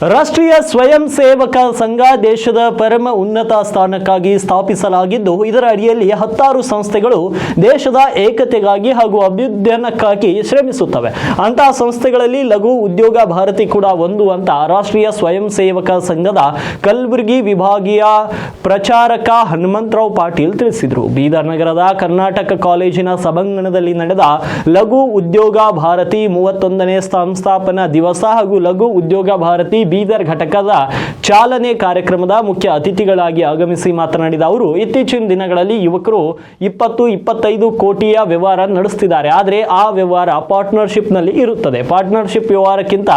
ರಾಷ್ಟ್ರೀಯ ಸ್ವಯಂ ಸೇವಕ ಸಂಘ ದೇಶದ ಪರಮ ಉನ್ನತ ಸ್ಥಾನಕ್ಕಾಗಿ ಸ್ಥಾಪಿಸಲಾಗಿದ್ದು, ಇದರ ಅಡಿಯಲ್ಲಿ 16 ಸಂಸ್ಥೆಗಳು ದೇಶದ ಏಕತೆಗಾಗಿ ಹಾಗೂ ಅಭ್ಯುದಯಕ್ಕಾಗಿ ಶ್ರಮಿಸುತ್ತವೆ. ಅಂತಹ ಸಂಸ್ಥೆಗಳಲ್ಲಿ ಲಘು ಉದ್ಯೋಗ ಭಾರತಿ ಕೂಡ ಒಂದು ಅಂತ ರಾಷ್ಟ್ರೀಯ ಸ್ವಯಂ ಸೇವಕ ಸಂಘದ ಕಲಬುರಗಿ ವಿಭಾಗೀಯ ಪ್ರಚಾರಕ ಹನುಮಂತರಾವ್ ಪಾಟೀಲ್ ತಿಳಿಸಿದರು. ಬೀದರ್ ನಗರದ ಕರ್ನಾಟಕ ಕಾಲೇಜಿನ ಸಭಾಂಗಣದಲ್ಲಿ ನಡೆದ ಲಘು ಉದ್ಯೋಗ ಭಾರತಿ 31ನೇ ಸಂಸ್ಥಾಪನಾ ದಿವಸ ಹಾಗೂ ಲಘು ಉದ್ಯೋಗ ಭಾರತಿ ಬೀದರ್ ಘಟಕದ ಚಾಲನೆ ಕಾರ್ಯಕ್ರಮದ ಮುಖ್ಯ ಅತಿಥಿಗಳಾಗಿ ಆಗಮಿಸಿ ಮಾತನಾಡಿದ ಅವರು, ಇತ್ತೀಚಿನ ದಿನಗಳಲ್ಲಿ ಯುವಕರು 20-25 ಕೋಟಿಯ ವ್ಯವಹಾರ ನಡೆಸುತ್ತಿದ್ದಾರೆ. ಆದರೆ ಆ ವ್ಯವಹಾರ ಪಾರ್ಟ್ನರ್ಶಿಪ್ ನಲ್ಲಿ ಇರುತ್ತದೆ. ಪಾರ್ಟ್ನರ್ಶಿಪ್ ವ್ಯವಹಾರಕ್ಕಿಂತ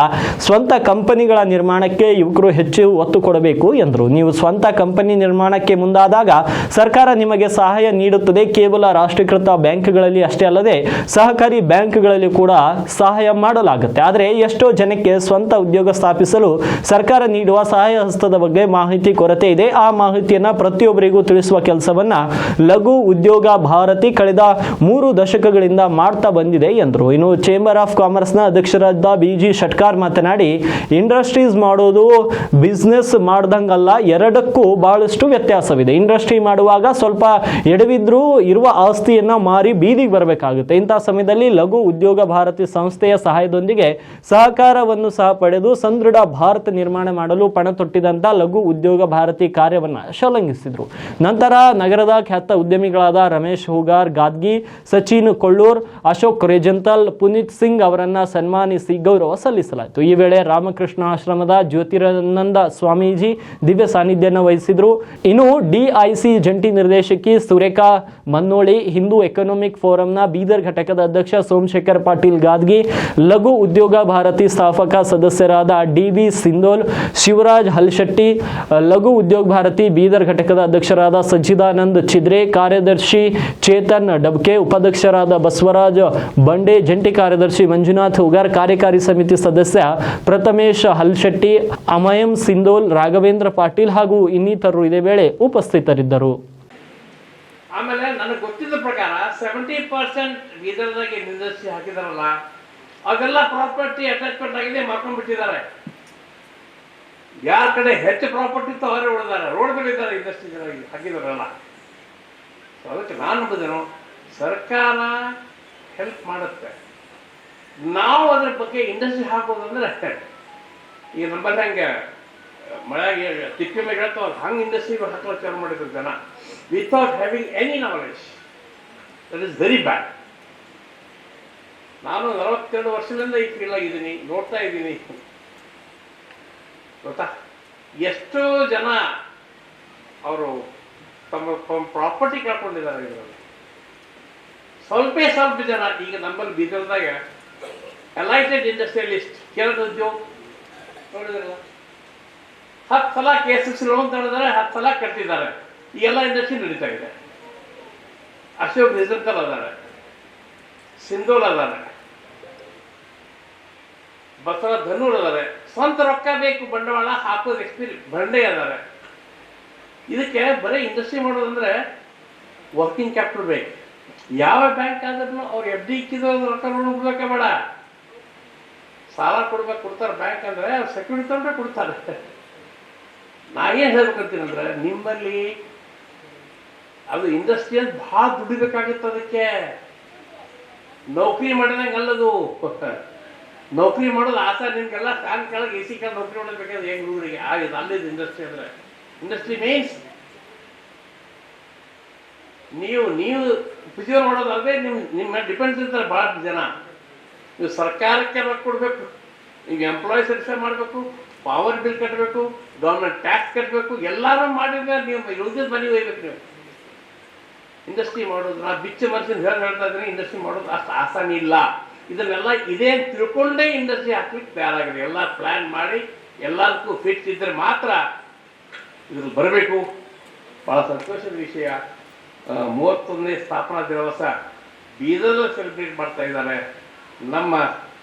ಸ್ವಂತ ಕಂಪನಿಗಳ ನಿರ್ಮಾಣಕ್ಕೆ ಯುವಕರು ಹೆಚ್ಚು ಒತ್ತು ಕೊಡಬೇಕು ಎಂದರು. ನೀವು ಸ್ವಂತ ಕಂಪನಿ ನಿರ್ಮಾಣಕ್ಕೆ ಮುಂದಾದಾಗ ಸರ್ಕಾರ ನಿಮಗೆ ಸಹಾಯ ನೀಡುತ್ತದೆ. ಕೇವಲ ರಾಷ್ಟ್ರೀಕೃತ ಬ್ಯಾಂಕ್ಗಳಲ್ಲಿ ಅಷ್ಟೇ ಅಲ್ಲದೆ ಸಹಕಾರಿ ಬ್ಯಾಂಕ್ಗಳಲ್ಲಿ ಕೂಡ ಸಹಾಯ ಮಾಡಲಾಗುತ್ತೆ. ಆದರೆ ಎಷ್ಟೋ ಜನಕ್ಕೆ ಸ್ವಂತ ಉದ್ಯೋಗ ಸ್ಥಾಪಿಸಲು ಸರ್ಕಾರ ನೀಡುವ ಸಹಾಯ ಹಸ್ತದ ಬಗ್ಗೆ ಮಾಹಿತಿ ಕೊರತೆ ಇದೆ. ಆ ಮಾಹಿತಿಯನ್ನು ಪ್ರತಿಯೊಬ್ಬರಿಗೂ ತಿಳಿಸುವ ಕೆಲಸವನ್ನ ಲಘು ಉದ್ಯೋಗ ಭಾರತಿ ಕಳೆದ 3 ದಶಕಗಳಿಂದ ಮಾಡ್ತಾ ಬಂದಿದೆ ಎಂದರು. ಇನ್ನು ಚೇಂಬರ್ ಆಫ್ ಕಾಮರ್ಸ್ನ ಅಧ್ಯಕ್ಷರಾದ BG ಶೆಟ್ಕಾರ್ ಮಾತನಾಡಿ, ಇಂಡಸ್ಟ್ರೀಸ್ ಮಾಡೋದು ಬಿಸ್ನೆಸ್ ಮಾಡ್ದಂಗಲ್ಲ, ಎರಡಕ್ಕೂ ಬಹಳಷ್ಟು ವ್ಯತ್ಯಾಸವಿದೆ. ಇಂಡಸ್ಟ್ರಿ ಮಾಡುವಾಗ ಸ್ವಲ್ಪ ಎಡವಿದ್ರೂ ಇರುವ ಆಸ್ತಿಯನ್ನ ಮಾರಿ ಬೀದಿಗೆ ಬರಬೇಕಾಗುತ್ತೆ. ಇಂತಹ ಸಮಯದಲ್ಲಿ ಲಘು ಉದ್ಯೋಗ ಭಾರತಿ ಸಂಸ್ಥೆಯ ಸಹಾಯದೊಂದಿಗೆ ಸಹಕಾರವನ್ನು ಸಹ ಪಡೆದು ಸದೃಢ ಭಾರತ ನಿರ್ಮಾಣ ಮಾಡಲು ಪಣ ತೊಟ್ಟಿದಂತ ಲಘು ಉದ್ಯೋಗ ಭಾರತಿ ಕಾರ್ಯವನ್ನು ಶ್ಲಾಘಿಸಿದರು. ನಂತರ ನಗರದ ಖ್ಯಾತ ಉದ್ಯಮಿಗಳಾದ ರಮೇಶ್ ಹೂಗಾರ್ ಗಾದ್ಗಿ, ಸಚಿನ್ ಕೊಳ್ಳೂರ್, ಅಶೋಕ್ ರೇಜಂತಲ್, ಪುನೀತ್ ಸಿಂಗ್ ಅವರನ್ನ ಸನ್ಮಾನಿಸಿ ಗೌರವ ಸಲ್ಲಿಸಲಾಯಿತು. ಈ ವೇಳೆ ರಾಮಕೃಷ್ಣ ಆಶ್ರಮದ ಜ್ಯೋತಿರಾನಂದ ಸ್ವಾಮೀಜಿ ದಿವ್ಯ ಸಾನ್ನಿಧ್ಯವನ್ನು ವಹಿಸಿದರು. ಇನ್ನು DIC ಜಂಟಿ ನಿರ್ದೇಶಕಿ ಸುರೇಖಾ ಮನ್ನೋಳಿ, ಹಿಂದೂ ಎಕನಾಮಿಕ್ ಫೋರಂನ ಬೀದರ್ ಘಟಕದ ಅಧ್ಯಕ್ಷ ಸೋಮಶೇಖರ್ ಪಾಟೀಲ್ ಗಾದ್ಗಿ, ಲಘು ಉದ್ಯೋಗ ಭಾರತಿ ಸ್ಥಾಪಕ ಸದಸ್ಯರಾದ DB ಸಿಂಧೋಲ್, ಶಿವರಾಜ್ ಹಲ್ಶೆಟ್ಟಿ, ಲಘು ಉದ್ಯೋಗ ಭಾರತಿ ಬೀದರ್ ಘಟಕದ ಅಧ್ಯಕ್ಷರಾದ ಸಜ್ಜಿದಾನಂದ್ ಚಿದ್ರೆ, ಕಾರ್ಯದರ್ಶಿ ಚೇತನ್ ಡಬ್ಕೆ, ಉಪಾಧ್ಯಕ್ಷರಾದ ಬಸವರಾಜ್ ಬಂಡೆ, ಜಂಟಿ ಕಾರ್ಯದರ್ಶಿ ಮಂಜುನಾಥ್ ಹುಗಾರ್, ಕಾರ್ಯಕಾರಿ ಸಮಿತಿ ಸದಸ್ಯ ಪ್ರಥಮೇಶ್ ಹಲ್ಶೆಟ್ಟಿ, ಅಮಯಂ ಸಿಂಧೋಲ್, ರಾಘವೇಂದ್ರ ಪಾಟೀಲ್ ಹಾಗೂ ಇನ್ನಿತರರು ಇದೇ ವೇಳೆ ಉಪಸ್ಥಿತರಿದ್ದರು. ಆಮೇಲೆ ನನಗೆ ಗೊತ್ತಿದ್ದ ಪ್ರಕಾರ 70% ಬೀದರ್ದಾಗೆ ಇಂಡಸ್ಟ್ರಿ ಹಾಕಿದಾರಲ್ಲ, ಅದೆಲ್ಲ ಪ್ರಾಪರ್ಟಿ ಅಟ್ಯಾಚ್ಮೆಂಟ್ ಆಗಿದೆ, ಮಾಡ್ಕೊಂಡ್ಬಿಟ್ಟಿದ್ದಾರೆ. ಯಾರ ಕಡೆ ಹೆಚ್ಚು ಪ್ರಾಪರ್ಟಿ ಇತ್ತು ಅವರೇ ಉಳಿದಾರೆ, ರೋಡ್ ಮೇಲೆ ಇದ್ದಾರೆ ಇಂಡಸ್ಟ್ರಿ ಹಾಕಿದಾರಲ್ಲ. ಅದಕ್ಕೆ ನಾನು ನಂಬುದೇನು, ಸರ್ಕಾರ ಹೆಲ್ಪ್ ಮಾಡುತ್ತೆ. ನಾವು ಅದ್ರ ಬಗ್ಗೆ ಇಂಡಸ್ಟ್ರಿ ಹಾಕೋದಂದ್ರೆ ಈಗ ನಮ್ಮಲ್ಲಿ ಹಂಗೆ ಮಳೆಗೆ ತಿಪ್ಪಿ ಮೇಲೆ ಹೇಳ್ತಾವ ಹಂಗೆ ಇಂಡಸ್ಟ್ರಿ ಹಾಕಲು ಚಾಲು ಮಾಡಿದ್ರು ಜನ without having any knowledge. That is very bad. ನಾನು 42 ವರ್ಷದಿಂದ ಈ ಫೀಲ್ಡ್ ಆಗಿದ್ದೀನಿ, ನೋಡ್ತಾ ಇದ್ದೀನಿ. ಗೊತ್ತಾ, ಎಷ್ಟೋ ಜನ ಅವರು ತಮ್ಮ ಪ್ರಾಪರ್ಟಿ ಕಳ್ಕೊಂಡಿದ್ದಾರೆ ಇದರಲ್ಲಿ. ಸ್ವಲ್ಪ ಜನ ಈಗ ನಮ್ಮಲ್ಲಿ ಬೀದರ್ದಾಗ ಎಲೈಟೆಡ್ ಇಂಡಸ್ಟ್ರಿಯಲಿಸ್ಟ್ ಕೇರಳ ಉದ್ಯೋಗ ನೋಡಿದ್ರಲ್ಲ, 10 ಸಲ KCC ಲೋನ್ ತಗೊಂಡಿದ್ದಾರೆ, 10 ಸಲ ಕಟ್ಟಿದ್ದಾರೆ. ಈಗೆಲ್ಲ ಇಂಡಸ್ಟ್ರಿ ನಡೀತಾ ಇದೆ. ಅಶೋಕ್ ರಿಜಂತಲ್ ಅದಾರೆ, ಸಿಂಧೋಲ್ ಅದಾರೆ, ಬಸವರಾಜ್ ಧನ್ನೂರ್ ಅದಾರೆ. ಸ್ವಂತ ರೊಕ್ಕ ಬೇಕು, ಬಂಡವಾಳ ಹಾಕೋದು ಎಕ್ಸ್ಪೀರಿಯನ್ಸ್ ಬಂಡೆ ಅದಾರೆ. ಇದಕ್ಕೆ ಬರೀ ಇಂಡಸ್ಟ್ರಿ ಮಾಡೋದಂದ್ರೆ ವರ್ಕಿಂಗ್ ಕ್ಯಾಪಿಟಲ್ ಬೇಕು. ಯಾವ ಬ್ಯಾಂಕ್ ಆದ್ರೂ ಅವ್ರು FD ಇಕ್ಕಿದ್ರು ರೊಕ್ಕ ನೋಡ್ಬೇಕೆ ಬೇಡ, ಸಾಲ ಕೊಡ್ತಾರೆ. ಬ್ಯಾಂಕ್ ಅಂದ್ರೆ ಸೆಕ್ಯೂರಿಟಿ ತಗೊಂಡ್ರೆ ಕೊಡ್ತಾರೆ. ನಾ ಏನು ಹೇಳ್ಬೇಕಂತೀನಂದ್ರೆ, ನಿಮ್ಮಲ್ಲಿ ಅದು ಇಂಡಸ್ಟ್ರಿಯಲ್ ಭಾಳ ದುಡಿಬೇಕಾಗುತ್ತೆ. ಅದಕ್ಕೆ ನೌಕರಿ ಮಾಡಿದಂಗೆ ಅಲ್ಲದು. ನೌಕರಿ ಮಾಡೋದು ಆಸೆ ನಿಮ್ಗೆಲ್ಲ ಫ್ಯಾನ್ ಕೆಳಗೆ AC ಕೆಳಗೆ ನೌಕರಿ ಮಾಡಬೇಕಾದ್ರೆ ಹೆಂಗ್ ರೂಢಿಗೆ ಆಗಿದೆ ಅಲ್ಲಿದ್ದು ಇಂಡಸ್ಟ್ರಿ ಅಂದ್ರೆ. ಇಂಡಸ್ಟ್ರಿ ಮೀನ್ಸ್ ನೀವು ಉಪಯೋಗ ಮಾಡೋದಾದ್ರೆ ನಿಮ್ಮ ಡಿಪೆಂಡ್ಸ್ ಇರ್ತಾರೆ ಭಾಳ ಜನ. ನೀವು ಸರ್ಕಾರಕ್ಕೆ ರೊಕ್ಕ ಕೊಡಬೇಕು, ನೀವು ಎಂಪ್ಲಾಯೀಸ್ ರಿಜಿಸ್ಟರ್ ಮಾಡಬೇಕು, ಪವರ್ ಬಿಲ್ ಕಟ್ಟಬೇಕು, ಗೌರ್ಮೆಂಟ್ ಟ್ಯಾಕ್ಸ್ ಕಟ್ಟಬೇಕು, ಎಲ್ಲರೂ ಮಾಡಿದ್ರೆ ನೀವು ಉಳಿದ ಮನೆ ಒಯ್ಬೇಕು. ನೀವು ಇಂಡಸ್ಟ್ರಿ ಮಾಡೋದು, ನಾ ಬಿಚ್ಚ ಮನುಷ್ಯನ ಹೇಳ್ತಾ ಇದ್ದೀನಿ, ಇಂಡಸ್ಟ್ರಿ ಮಾಡೋದು ಅಷ್ಟು ಆಸಾನಿ ಇಲ್ಲ. ಇದನ್ನೆಲ್ಲ ಇದೇ ತಿಳ್ಕೊಂಡೇ ಇಂಡಸ್ಟ್ರಿ ಹಾಕ್ಲಿಕ್ಕೆ ತಯಾರಾಗಿದೆ. ಎಲ್ಲ ಪ್ಲ್ಯಾನ್ ಮಾಡಿ ಎಲ್ಲದಕ್ಕೂ ಫಿಟ್ ಇದ್ದರೆ ಮಾತ್ರ ಇದ್ರ ಬರಬೇಕು. ಭಾಳ ಸಂತೋಷದ ವಿಷಯ. 31ನೇ ಸ್ಥಾಪನಾ ದಿವಸ ಬೀದರ್ನಲ್ಲಿ ಸೆಲೆಬ್ರೇಟ್ ಮಾಡ್ತಾ ಇದ್ದಾರೆ. ನಮ್ಮ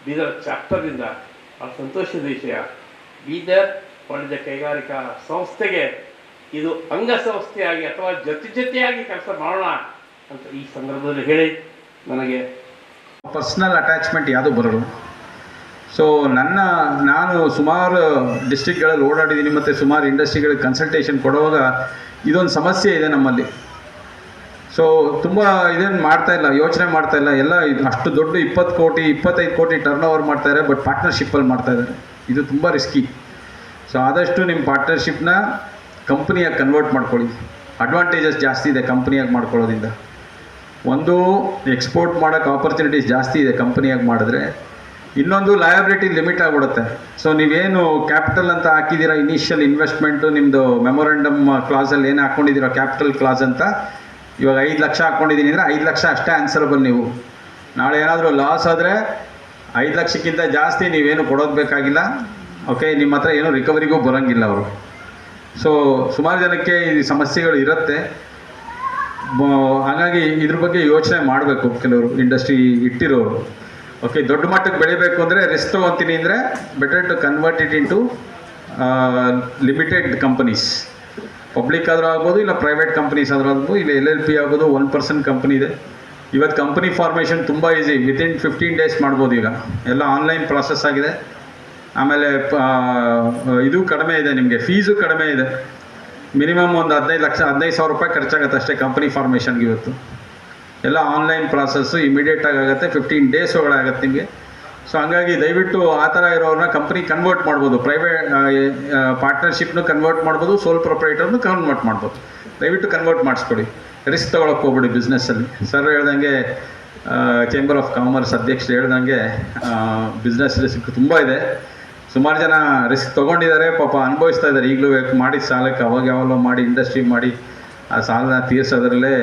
ಬೀದರ್ ಚಾಪ್ಟರ್ನಿಂದ ಭಾಳ ಸಂತೋಷದ ವಿಷಯ. ಬೀದರ್ ವಾಣಿಜ್ಯ ಕೈಗಾರಿಕಾ ಸಂಸ್ಥೆಗೆ ಇದು ಅಂಗಸಂಸ್ಥೆಯಾಗಿ ಅಥವಾ ಜೊತೆಯಾಗಿ ಕೆಲಸ ಮಾಡೋಣ ಅಂತ ಈ ಸಂದರ್ಭದಲ್ಲಿ ಹೇಳಿ, ನನಗೆ ಪರ್ಸನಲ್ ಅಟ್ಯಾಚ್ಮೆಂಟ್ ಯಾವುದು ಬರೋದು. ಸೊ ನಾನು ಸುಮಾರು ಡಿಸ್ಟ್ರಿಕ್ಗಳಲ್ಲಿ ಓಡಾಡಿದ್ದೀನಿ ಮತ್ತು ಸುಮಾರು ಇಂಡಸ್ಟ್ರಿಗಳಿಗೆ ಕನ್ಸಲ್ಟೇಷನ್ ಕೊಡುವಾಗ ಇದೊಂದು ಸಮಸ್ಯೆ ಇದೆ ನಮ್ಮಲ್ಲಿ. ಸೊ ತುಂಬ ಇದೇನು ಮಾಡ್ತಾಯಿಲ್ಲ, ಯೋಚನೆ ಮಾಡ್ತಾಯಿಲ್ಲ. ಎಲ್ಲ ಇದು ಅಷ್ಟು ದೊಡ್ಡ 20 ಕೋಟಿ 25 ಕೋಟಿ ಟರ್ನ್ ಓವರ್ ಮಾಡ್ತಾಯಿದ್ದಾರೆ, ಬಟ್ ಪಾರ್ಟ್ನರ್ಶಿಪ್ಪಲ್ಲಿ ಮಾಡ್ತಾಯಿದ್ದಾರೆ. ಇದು ತುಂಬ ರಿಸ್ಕಿ. ಸೊ ಆದಷ್ಟು ನಿಮ್ಮ ಪಾರ್ಟ್ನರ್ಶಿಪ್ನ ಕಂಪ್ನಿಯಾಗಿ ಕನ್ವರ್ಟ್ ಮಾಡ್ಕೊಳ್ಳಿ. ಅಡ್ವಾಂಟೇಜಸ್ ಜಾಸ್ತಿ ಇದೆ ಕಂಪ್ನಿಯಾಗಿ ಮಾಡ್ಕೊಳ್ಳೋದ್ರಿಂದ. ಒಂದು, ಎಕ್ಸ್ಪೋರ್ಟ್ ಮಾಡೋಕ್ಕೆ ಆಪರ್ಚುನಿಟೀಸ್ ಜಾಸ್ತಿ ಇದೆ ಕಂಪ್ನಿಯಾಗಿ ಮಾಡಿದ್ರೆ. ಇನ್ನೊಂದು, ಲಯಬಿಲಿಟಿ ಲಿಮಿಟ್ ಆಗಿಬಿಡುತ್ತೆ. ಸೊ ನೀವೇನು ಕ್ಯಾಪಿಟಲ್ ಅಂತ ಹಾಕಿದ್ದೀರಾ, ಇನಿಷಿಯಲ್ ಇನ್ವೆಸ್ಟ್ಮೆಂಟು ನಿಮ್ಮದು ಮೆಮೊರಂಡಮ್ ಕ್ಲಾಸಲ್ಲಿ ಏನು ಹಾಕ್ಕೊಂಡಿದ್ದೀರೋ ಕ್ಯಾಪಿಟಲ್ ಕ್ಲಾಸ್ ಅಂತ, ಇವಾಗ 5 ಲಕ್ಷ ಹಾಕ್ಕೊಂಡಿದ್ದೀನಿ ಅಂದರೆ 5 ಲಕ್ಷ ಅಷ್ಟೇ ಆನ್ಸರಬಲ್. ನೀವು ನಾಳೆ ಏನಾದರೂ ಲಾಸ್ ಆದರೆ 5 ಲಕ್ಷಕ್ಕಿಂತ ಜಾಸ್ತಿ ನೀವೇನು ಕೊಡೋದು ಬೇಕಾಗಿಲ್ಲ. ಓಕೆ, ನಿಮ್ಮ ಹತ್ರ ಏನೂ ರಿಕವರಿಗೂ ಬರೋಂಗಿಲ್ಲ ಅವರು. ಸೊ ಸುಮಾರು ಜನಕ್ಕೆ ಈ ಸಮಸ್ಯೆಗಳು ಇರುತ್ತೆ. ಹಾಗಾಗಿ ಇದ್ರ ಬಗ್ಗೆ ಯೋಚನೆ ಮಾಡಬೇಕು ಕೆಲವರು ಇಂಡಸ್ಟ್ರಿ ಇಟ್ಟಿರೋರು. ಓಕೆ, ದೊಡ್ಡ ಮಟ್ಟಕ್ಕೆ ಬೆಳಿಬೇಕು ಅಂದರೆ ರಿಸ್ಕ್ ತೊಗೊತೀನಿ ಅಂದರೆ better to convert it into limited companies. Public ಆದರೂ ಆಗ್ಬೋದು, ಇಲ್ಲ ಪ್ರೈವೇಟ್ ಕಂಪನೀಸ್ ಆದರೂ ಆಗ್ಬೋದು, ಇಲ್ಲ LLP ಆಗ್ಬೋದು. 1% ಕಂಪ್ನಿ ಇದೆ ಇವತ್ತು. ಕಂಪನಿ ಫಾರ್ಮೇಷನ್ ತುಂಬ ಈಸಿ, ವಿತಿನ್ 15 ಡೇಸ್ ಮಾಡ್ಬೋದು. ಈಗ ಎಲ್ಲ ಆನ್ಲೈನ್ ಪ್ರಾಸೆಸ್ ಆಗಿದೆ. ಆಮೇಲೆ ಇದು ಕಡಿಮೆ ಇದೆ, ನಿಮಗೆ ಫೀಸು ಕಡಿಮೆ ಇದೆ. ಮಿನಿಮಮ್ ಒಂದು 15,000 ರೂಪಾಯಿ ಖರ್ಚಾಗುತ್ತೆ ಅಷ್ಟೇ ಕಂಪನಿ ಫಾರ್ಮೇಷನ್ಗೆ. ಇವತ್ತು ಎಲ್ಲ ಆನ್ಲೈನ್ ಪ್ರಾಸೆಸ್ಸು ಇಮಿಡಿಯೇಟಾಗಿ ಆಗುತ್ತೆ, 15 ಡೇಸ್ ಒಳಗಡೆ ಆಗುತ್ತೆ ನಿಮಗೆ. ಸೊ ಹಂಗಾಗಿ ದಯವಿಟ್ಟು ಆ ಥರ ಇರೋರನ್ನ ಕಂಪ್ನಿ ಕನ್ವರ್ಟ್ ಮಾಡ್ಬೋದು. ಪ್ರೈವೇಟ್ ಪಾರ್ಟ್ನರ್ಶಿಪ್ನು ಕನ್ವರ್ಟ್ ಮಾಡ್ಬೋದು, ಸೋಲ್ ಪ್ರೊಪ್ರೈಟರ್ನು ಕನ್ವರ್ಟ್ ಮಾಡ್ಬೋದು. ದಯವಿಟ್ಟು ಕನ್ವರ್ಟ್ ಮಾಡಿಸ್ಕೊಡಿ, ರಿಸ್ಕ್ ತೊಗೊಳಕ್ಕೆ ಹೋಗ್ಬಿಡಿ ಬಿಸ್ನೆಸ್ಸಲ್ಲಿ. ಸರ್ ಹೇಳ್ದಂಗೆ, ಚೇಂಬರ್ ಆಫ್ ಕಾಮರ್ಸ್ ಅಧ್ಯಕ್ಷರು ಹೇಳ್ದಂಗೆ, ಬಿಸ್ನೆಸ್ ರಿಸ್ಕ್ ತುಂಬ ಇದೆ. ಸುಮಾರು ಜನ ರಿಸ್ಕ್ ತೊಗೊಂಡಿದ್ದಾರೆ, ಪಾಪ ಅನುಭವಿಸ್ತಾ ಇದ್ದಾರೆ ಈಗಲೂ. ಮಾಡಿದ ಸಾಲಕ್ಕೆ ಅವಾಗ ಯಾವಾಗಲೂ ಮಾಡಿ ಇಂಡಸ್ಟ್ರಿ ಮಾಡಿ ಆ ಸಾಲನ ತೀರ್ಸೋದ್ರಲ್ಲೇ